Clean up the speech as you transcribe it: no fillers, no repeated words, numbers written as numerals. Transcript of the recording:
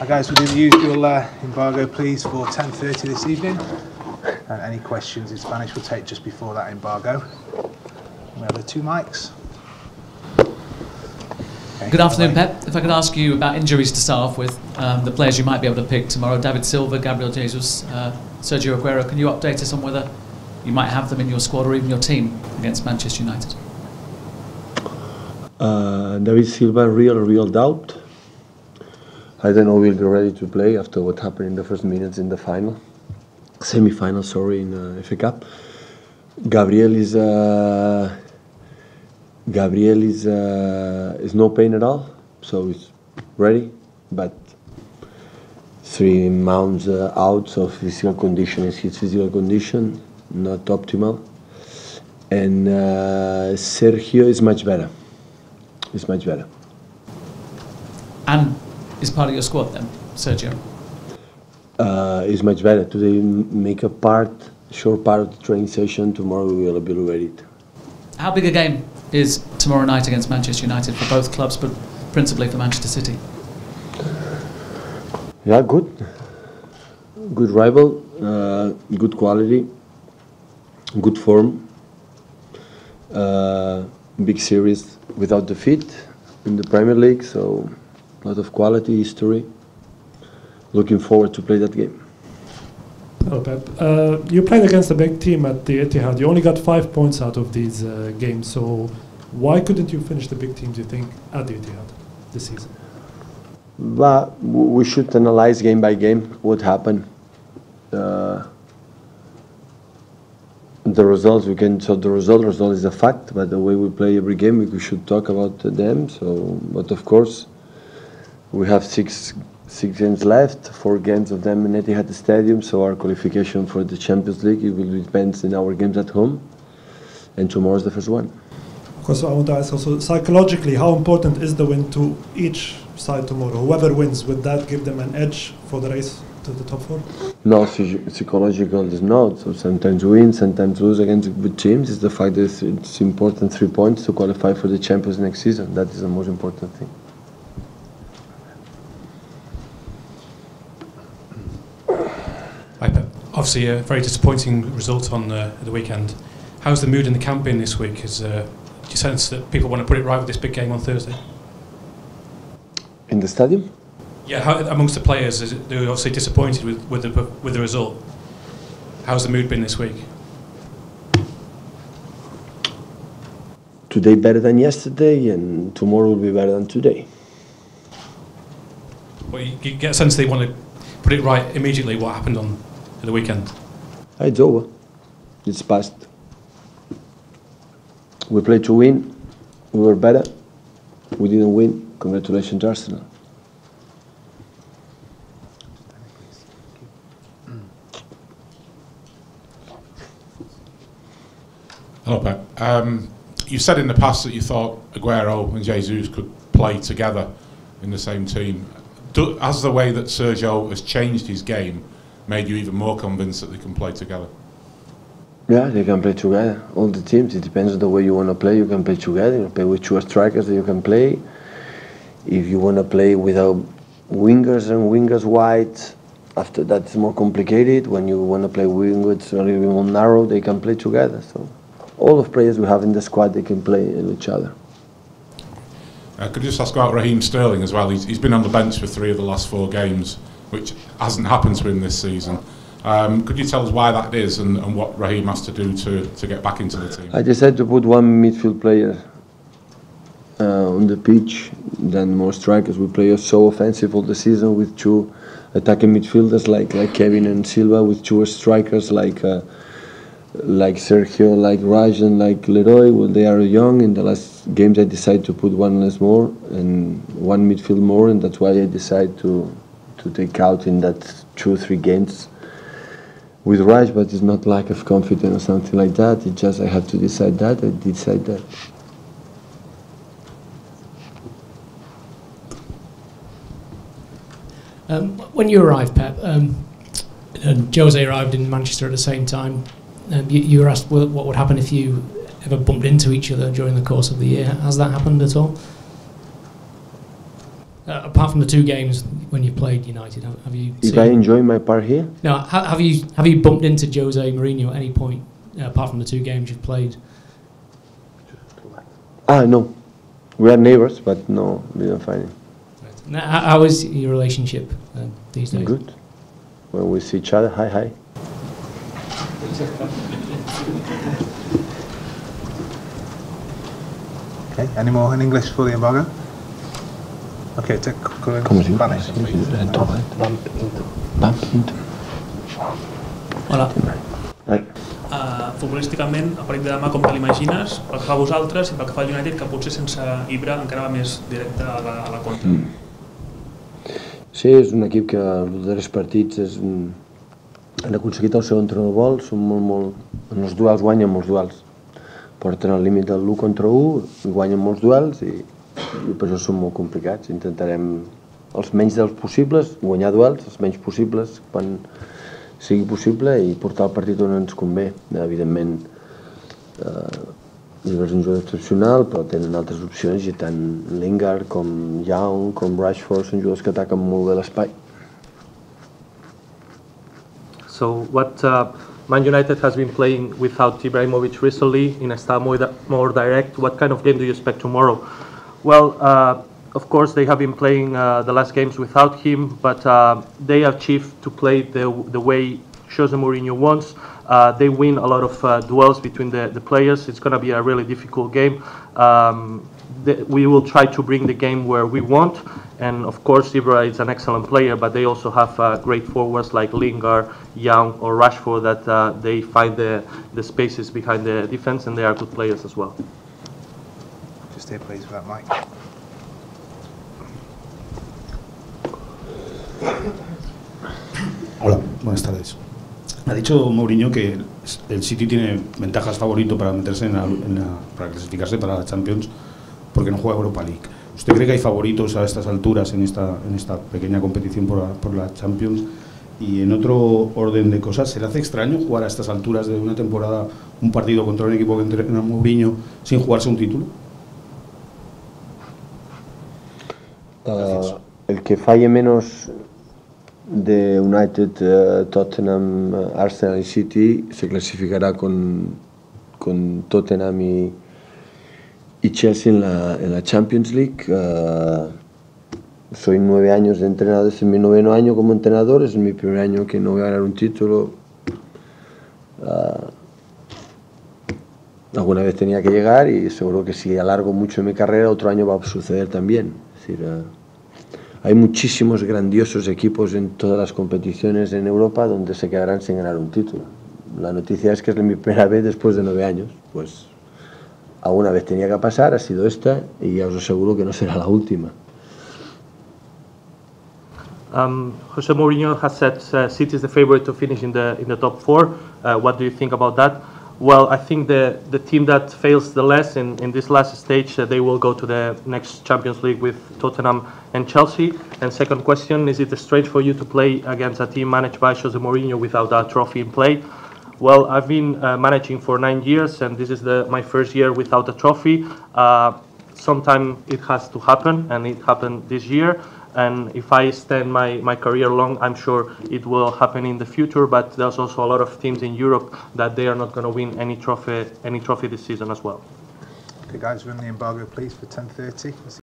Guys, we'll do the usual embargo please for 10:30 this evening, and any questions in Spanish we'll take just before that embargo. We have the 2 mics. Okay, good afternoon, Pep. If I could ask you about injuries to start off with, the players you might be able to pick tomorrow: David Silva, Gabriel Jesus, Sergio Aguero. Can you update us on whether you might have them in your squad or even your team against Manchester United? David Silva, real doubt. I don't know we'll be ready to play after what happened in the first minutes in the semi-final, sorry, in FA Cup. Gabriel is no pain at all, so he's ready, but 3 months out of physical condition is his physical condition, not optimal. And Sergio is much better. He's much better. And is part of your squad then, Sergio? He's much better. Today make a short part of the training session. Tomorrow we will be ready. How big a game is tomorrow night against Manchester United for both clubs, but principally for Manchester City? Yeah, good rival, good quality, good form, big series without defeat in the Premier League, so a lot of quality, history. Looking forward to play that game. Hello, Pep. You played against a big team at the Etihad. You only got 5 points out of these games, so why couldn't you finish the big teams, you think, at the Etihad this season? But we should analyze game by game what happened. The results the result is a fact, but the way we play every game, we should talk about them. So, but of course, we have six games left, 4 games of them in Etihad Stadium. So our qualification for the Champions League, it will depend on our games at home, and tomorrow is the first one. Of course, I want to ask also psychologically, how important is the win to each side tomorrow? Whoever wins, would that give them an edge for the race to the top 4? No, psychological is not. So sometimes win, sometimes lose against good teams. It's the fact that it's important 3 points to qualify for the Champions next season. That is the most important thing. Hi, Pep. Obviously, a very disappointing result on the weekend. How's the mood in the camp been this week? Do you sense that people want to put it right with this big game on Thursday? In the stadium? Yeah, amongst the players, they're obviously disappointed with the result. How's the mood been this week? Today better than yesterday, and tomorrow will be better than today. Well, you get a sense they want to put it right immediately. What happened on the weekend? It's over. It's past. We played to win. We were better. We didn't win. Congratulations to Arsenal. Hello, Pep. You said in the past that you thought Aguero and Jesus could play together in the same team. Has the way that Sergio has changed his game made you even more convinced that they can play together? Yeah, they can play together. All the teams, it depends on the way you want to play. You can play together. You play with 2 strikers that you can play. If you want to play without wingers and wingers wide, after that it's more complicated. When you want to play wingers a little bit more narrow, they can play together. So all of players we have in the squad, they can play with each other. Could you just ask about Raheem Sterling as well? He's been on the bench for 3 of the last 4 games, which hasn't happened to him this season. Could you tell us why that is and what Raheem has to do to get back into the team? I decided to put 1 midfield player on the pitch, then more strikers. We play so offensive all the season with 2 attacking midfielders like Kevin and Silva, with 2 strikers like Sergio, like Raj and like Leroy. Well, they are young. In the last games I decided to put 1 less more and 1 midfield more, and that's why I decided to take out in that 2-3 games with Raj, but it's not lack of confidence or something like that. It's just I have to decide that. I decide that. When you arrived, Pep, and Jose arrived in Manchester at the same time, you were asked what would happen if you ever bumped into each other during the course of the year. Has that happened at all? Apart from the 2 games when you played United, have you? If I enjoy my part here? No, have you bumped into Jose Mourinho at any point apart from the 2 games you've played? No, we are neighbors, but no, we don't find it. Now, how is your relationship these days? Good. When we see each other, hi. Okay, any more in English for the embargo? Okay, take Spanish. Hola. Futbolísticament, el partit de demà com te l'imagines, pel que fa a vosaltres i pel que fa al United, que potser sense Ibra encara va més directe a la contra? Sí, és un equip que els darrers partits han aconseguit el seu entrenador vol, són molt, en els duels guanyen molts duels. Porten al límit del 1 contra 1 i guanyen molts duels i per això són molt complicats. Intentarem els menys dels possibles, guanyar duels, els menys possibles quan sigui possible i portar el partit on ens convé. Evidentment, Ibra és un jugador excepcional, però tenen altres opcions i tant Lingard com Young com Rashford són jugadors que ataquen molt bé l'espai. So what Man United has been playing without Ibrahimovic recently in a style more direct. What kind of game do you expect tomorrow? Well, of course they have been playing the last games without him, but they achieved to play the way Jose Mourinho wants. They win a lot of duels between the players. It's going to be a really difficult game. We will try to bring the game where we want, and of course Ibra is an excellent player, but they also have great forwards like Lingard, Young or Rashford that they find the spaces behind the defense, and they are good players as well. Just here please for that mic. Hola, buenas tardes. Ha dicho Mourinho que el City tiene ventajas favorito para meterse para clasificarse para la Champions porque no juega Europa League. ¿Usted cree que hay favoritos a estas alturas en esta pequeña competición por la Champions? Y en otro orden de cosas, ¿se le hace extraño jugar a estas alturas de una temporada un partido contra un equipo que entrena Mourinho sin jugarse un título? El que falle menos de United, Tottenham, Arsenal y City se clasificará con Tottenham y Chelsea en la Champions League. Soy 9 años de entrenador, este es mi 9º año como entrenador, es mi primer año que no voy a ganar un título. Alguna vez tenía que llegar y seguro que si alargo mucho mi carrera otro año va a suceder también. Es decir, hay muchísimos grandiosos equipos en todas las competiciones en Europa donde se quedarán sin ganar un título. La noticia es que es mi primera vez después de 9 años, pues alguna vez tenía que pasar, ha sido esta y ya os aseguro que no será la última. Jose Mourinho has said City is the favorite to finish in the top 4. What do you think about that? Well, I think the team that fails the less in this last stage, they will go to the next Champions League with Tottenham and Chelsea. And second question, is it strange for you to play against a team managed by Jose Mourinho without a trophy in play? Well, I've been managing for 9 years, and this is my first year without a trophy. Sometime it has to happen, and it happened this year. And if I extend my career long, I'm sure it will happen in the future. But there's also a lot of teams in Europe that they are not going to win any trophy this season as well. Okay, guys, run the embargo, please, for 10:30.